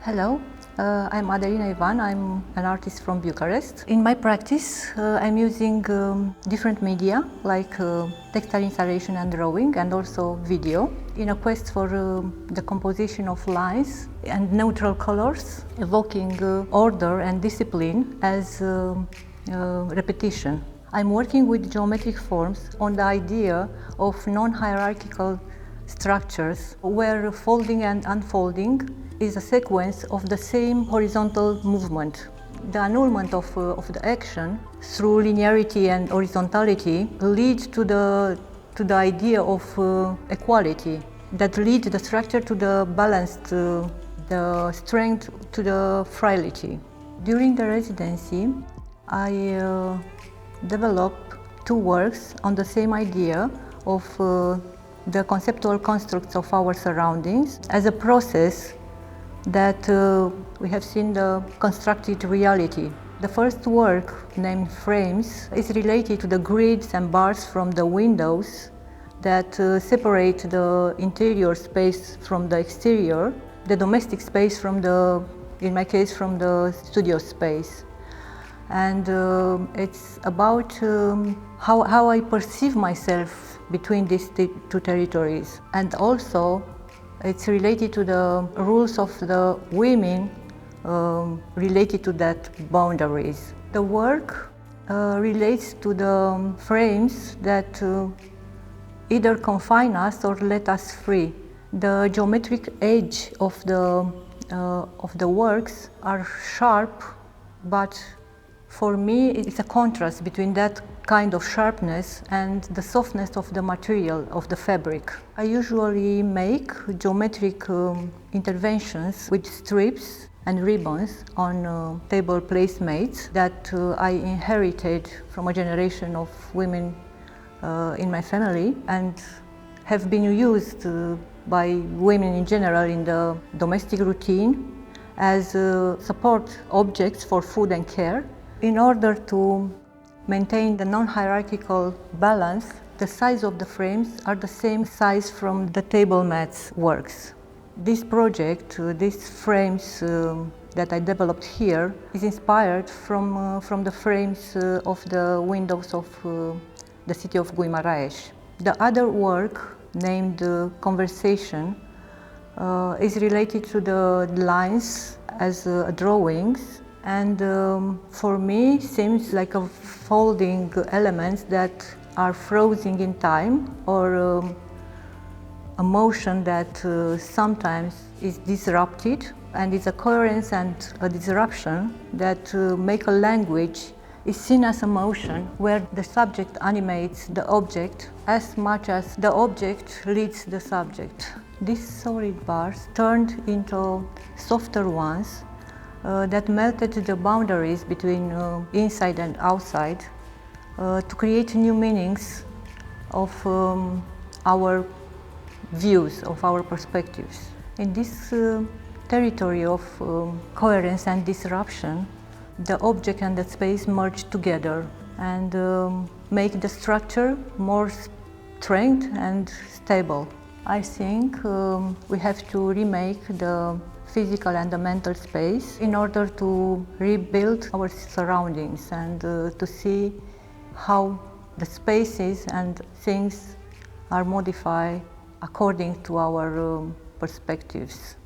Hello, I'm Adelina. I'm an artist from Bucharest. In my practice, I'm using different media like textile installation and drawing, and also video, in a quest for the composition of lines and neutral colors, evoking order and discipline as repetition. I'm working with geometric forms on the idea of non-hierarchical structures where folding and unfolding is a sequence of the same horizontal movement. The annulment of the action through linearity and horizontality leads to the idea of equality that leads the structure to the balanced, the strength to the frailty. During the residency, I developed two works on the same idea of the conceptual constructs of our surroundings as a process that we have seen the constructed reality. The first work, named Frames, is related to the grids and bars from the windows that separate the interior space from the exterior, the domestic space from the, in my case, from the studio space. And it's about how I perceive myself between these two territories. And also, it's related to the rules of the women related to that boundaries. The work relates to the frames that either confine us or let us free. The geometric edge of the works are sharp, but for me it's a contrast between that kind of sharpness and the softness of the material of the fabric. I usually make geometric interventions with strips and ribbons on table placemates that I inherited from a generation of women in my family and have been used by women in general in the domestic routine as support objects for food and care. In order to maintain the non-hierarchical balance, the size of the frames are the same size from the table mats works. This project, these frames that I developed here, is inspired from the frames of the windows of the city of Guimarães. The other work, named Conversation, is related to the lines as drawings, and for me seems like a folding elements that are frozen in time, or a motion that sometimes is disrupted, and it's a coherence and a disruption that make a language is seen as a motion where the subject animates the object as much as the object leads the subject. These solid bars turned into softer ones that melted the boundaries between inside and outside to create new meanings of our views, of our perspectives. In this territory of coherence and disruption, the object and the space merge together and make the structure more strength and stable. I think we have to remake the physical and the mental space in order to rebuild our surroundings and to see how the spaces and things are modified according to our perspectives.